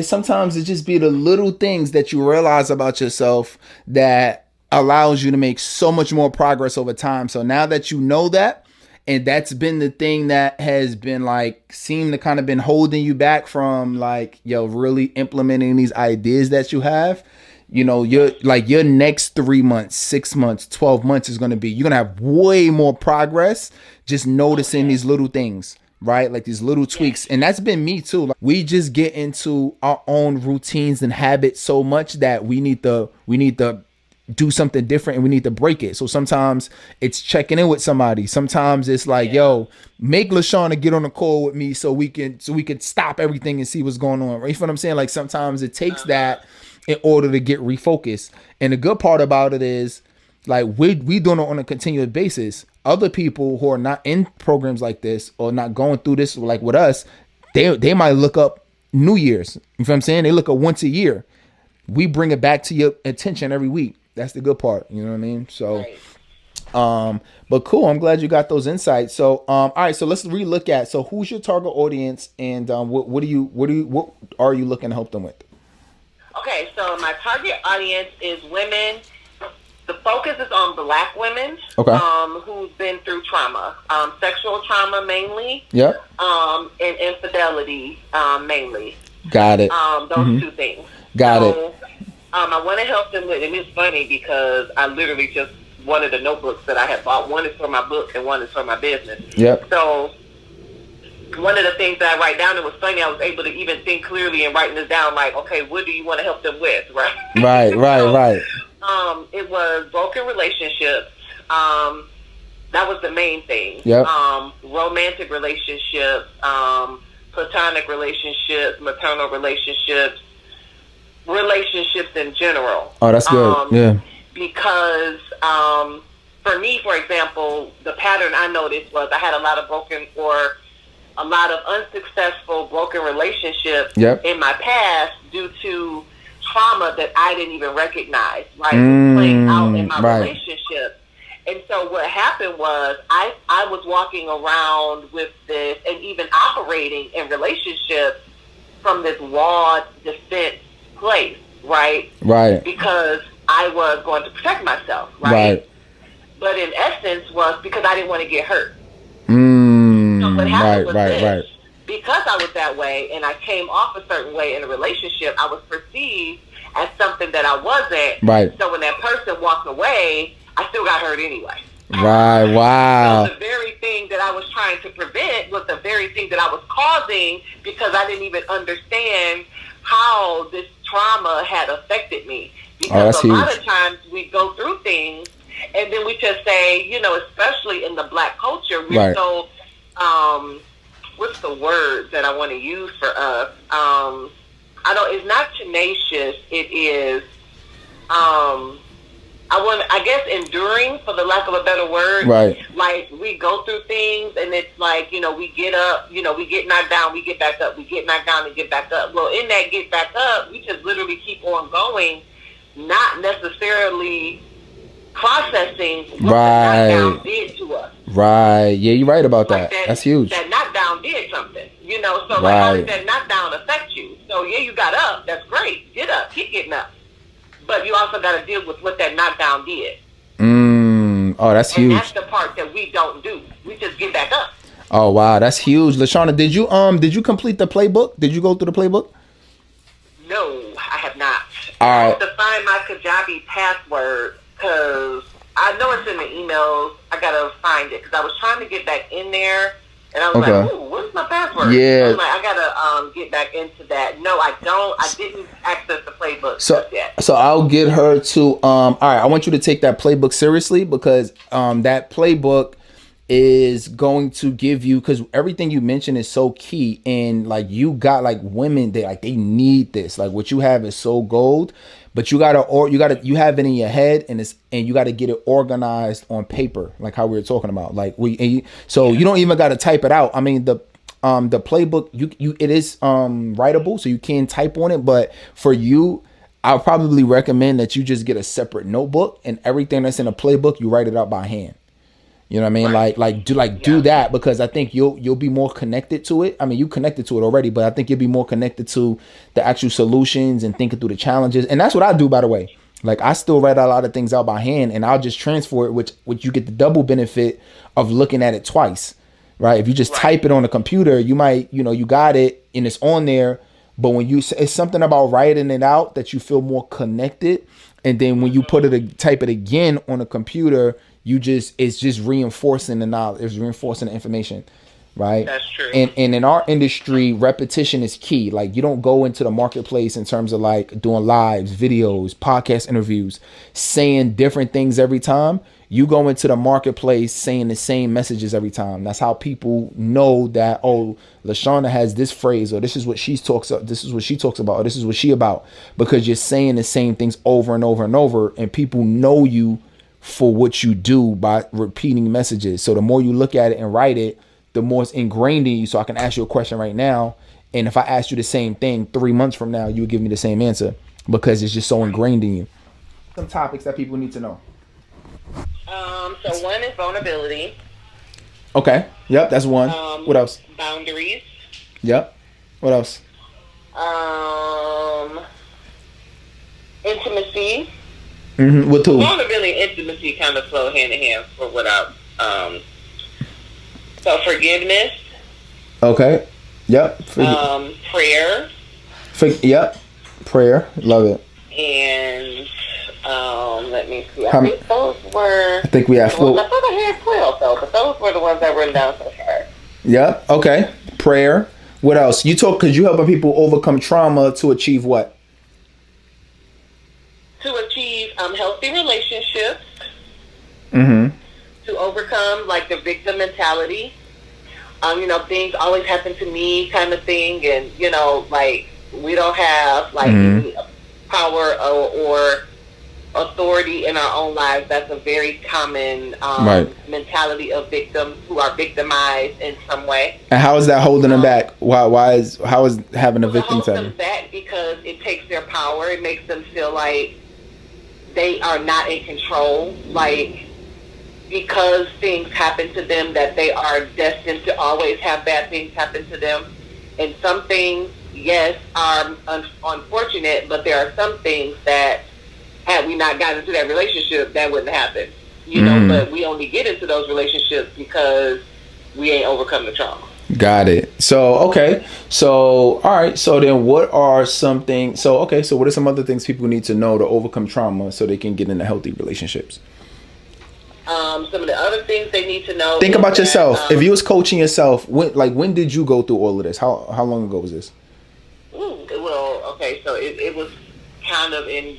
Sometimes it just be the little things that you realize about yourself that allows you to make so much more progress over time. So now that you know that, and that's been the thing that has been like seemed to kind of been holding you back from like, really implementing these ideas that you have. Your next 3 months, 6 months, 12 months is going to be, you're going to have way more progress just noticing these little things, right? Like these little tweaks. And that's been me too. Like, we just get into our own routines and habits so much that we need to do something different and we need to break it. So sometimes it's checking in with somebody. Sometimes it's like, make LaShawna get on a call with me so we can stop everything and see what's going on. Right? You know what I'm saying? Like sometimes it takes that in order to get refocused. And the good part about it is like we doing it on a continuous basis. Other people who are not in programs like this or not going through this like with us, they might look up New Year's. You know what I'm saying? They look up once a year. We bring it back to your attention every week. That's the good part. You know what I mean? So, but cool. I'm glad you got those insights. So, all right. So let's relook at. So, who's your target audience, and what are you looking to help them with? Okay. So my target audience is women. The focus is on Black women. Okay. Who've been through trauma, sexual trauma mainly. Yep. And infidelity mainly. Got it. Those two things. Got it. I want to help them with, and it's funny because I literally just, one of the notebooks that I had bought, one is for my book and one is for my business. Yep. So one of the things that I write down, it was funny, I was able to even think clearly and writing this down, like, okay, what do you want to help them with, right? Right. It was broken relationships. That was the main thing. Yep. Romantic relationships, platonic relationships, maternal relationships in general. Oh, that's good. Yeah. Because for me, for example, the pattern I noticed was I had a lot of unsuccessful broken relationships in my past due to trauma that I didn't even recognize, right? Playing out in my relationship. And so what happened was I was walking around with this and even operating in relationships from this walled defense place, right? Right. Because I was going to protect myself, right? But in essence was because I didn't want to get hurt. So what happened was this, because I was that way and I came off a certain way in a relationship, I was perceived as something that I wasn't. Right. So when that person walked away, I still got hurt anyway. Right. Wow. So the very thing that I was trying to prevent was the very thing that I was causing because I didn't even understand how this trauma had affected me. Because a lot of times we go through things and then we just say, especially in the Black culture, we're so, what's the word that I want to use for us? It's not tenacious. It is, I guess enduring, for the lack of a better word. Right. Like we go through things and it's like, we get up, we get knocked down, we get back up, we get knocked down and get back up. Well, in that get back up, we just literally keep on going, not necessarily processing what the knockdown did to us. Right. Yeah, you're right about that. That's huge. That knockdown did something, so like how did that knockdown affect you? So yeah, you got up, that's great. Get up, keep getting up. But you also got to deal with what that knockdown did. Oh, that's huge. And that's the part that we don't do. We just get back up. Oh wow, that's huge. LaShawna, did you complete the playbook? Did you go through the playbook? No, I have not. All right. I have to find my Kajabi password because I know it's in the emails. I gotta find it because I was trying to get back in there. And I was like, ooh, what's my password? Yeah. I was like, I gotta get back into that. No, I don't. I didn't access the playbook just yet. So I'll get her to all right, I want you to take that playbook seriously because that playbook is going to give you, because everything you mentioned is so key, and like you got like women, they need this. Like what you have is so gold. But you have it in your head, and you got to get it organized on paper, like how we were talking about. Like you don't even got to type it out. I mean, the playbook it is writable, so you can type on it. But for you, I'll probably recommend that you just get a separate notebook, and everything that's in a playbook, you write it out by hand. You know what I mean? Right. Do that, because I think you'll be more connected to it. I mean, you connected to it already, but I think you'll be more connected to the actual solutions and thinking through the challenges. And that's what I do, by the way. Like, I still write a lot of things out by hand, and I'll just transfer it, which you get the double benefit of looking at it twice, right? If you just type it on a computer, you might, you got it and it's on there, but when it's something about writing it out that you feel more connected. And then when you type it again on a computer, it's just reinforcing the knowledge. It's reinforcing the information, right? That's true. And in our industry, repetition is key. Like, you don't go into the marketplace in terms of like doing lives, videos, podcast interviews, saying different things every time. You go into the marketplace saying the same messages every time. That's how people know that, oh, LaShawna has this phrase, or this is what she talks about, or this is what she about, because you're saying the same things over and over and over, and people know you for what you do by repeating messages. So the more you look at it and write it, the more it's ingrained in you. So I can ask you a question right now, and if I asked you the same thing 3 months from now, you would give me the same answer, because it's just so ingrained in you. Some topics that people need to know. So one is vulnerability. Okay. Yep, that's one. What else? Boundaries. Yep. What else? Intimacy. With who? Vulnerability and intimacy kind of flow hand in hand for what so forgiveness. Okay. Yep. Prayer. Yep. Prayer. Love it. And let me see. I think those were. I think we have 4. I thought I had 12 though, but those were the ones that were down so far. Yep. Okay. Prayer. What else? Because you helping people overcome trauma to achieve what? To achieve healthy relationships. Mm-hmm. To overcome like the victim mentality. Things always happen to me kind of thing, and like we don't have like any power or authority in our own lives. That's a very common mentality of victims who are victimized in some way. And how is that holding them back? How is having a victim mentality? It holds them back because it takes their power. It makes them feel like they are not in control. Like, because things happen to them, that they are destined to always have bad things happen to them. And some things, yes, are unfortunate, but there are some things that, had we not gotten into that relationship, that wouldn't happen. But we only get into those relationships because we ain't overcome the trauma. Got it. So, okay. So, all right. So then what are some things? So, okay. So what are some other things people need to know to overcome trauma so they can get into healthy relationships? Some of the other things they need to know. Think about yourself. If you was coaching yourself, when did you go through all of this? How long ago was this? Well, okay. So it was kind of in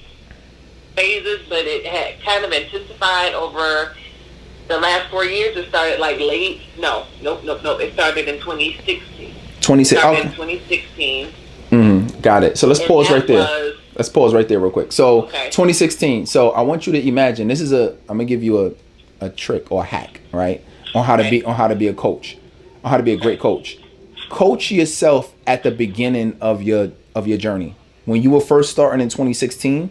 phases, but it had kind of intensified over the last 4 years. It started like late. Nope. It started in 2016. 2016. Got it. So let's pause right there. Let's pause right there real quick. So 2016. So I want you to imagine this is I'm gonna give you a trick or a hack, right? On how to be a coach, on how to be a great coach. Coach yourself at the beginning of your journey. When you were first starting in 2016,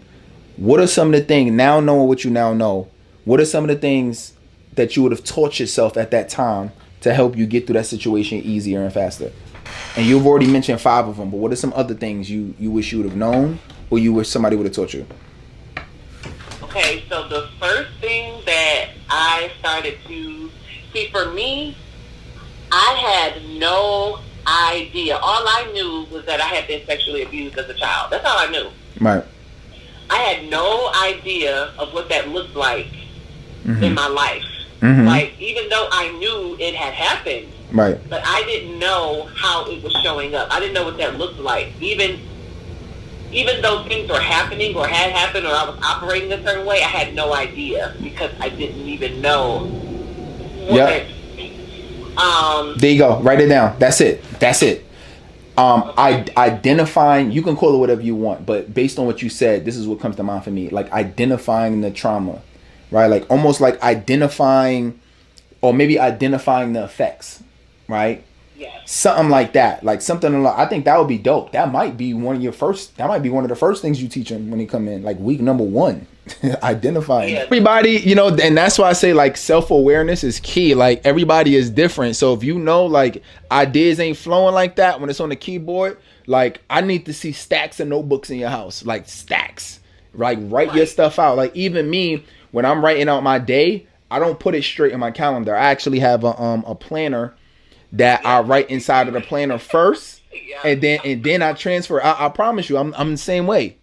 what are some of the things, now knowing what you now know, what are some of the things that you would have taught yourself at that time to help you get through that situation easier and faster? And you've already mentioned 5 of them, but what are some other things you wish you would have known, or you wish somebody would have taught you? Okay, so the first thing that I started to see, for me, I had no idea. All I knew was that I had been sexually abused as a child. That's all I knew. Right. I had no idea of what that looked like in my life. Like, even though I knew it had happened, right, but I didn't know how it was showing up. I didn't know what that looked like. Even though things were happening or had happened or I was operating a certain way, I had no idea because I didn't even know what. There you go. Write it down. That's it. Identifying, you can call it whatever you want, but based on what you said, this is what comes to mind for me. Like identifying the trauma, right? Like almost like identifying, or maybe identifying the effects, right? Yes. Something like that. Like something. I think that would be dope. That might be one of the first things you teach them when they come in, like week number 1. Identifying everybody, you know, and that's why I say like self-awareness is key. Like everybody is different. So if you know like ideas ain't flowing like that when it's on the keyboard, like I need to see stacks of notebooks in your house, like stacks. Like write your stuff out. Like even me, when I'm writing out my day, I don't put it straight in my calendar. I actually have a planner that I write inside of the planner first, and then I transfer. I promise you, I'm the same way.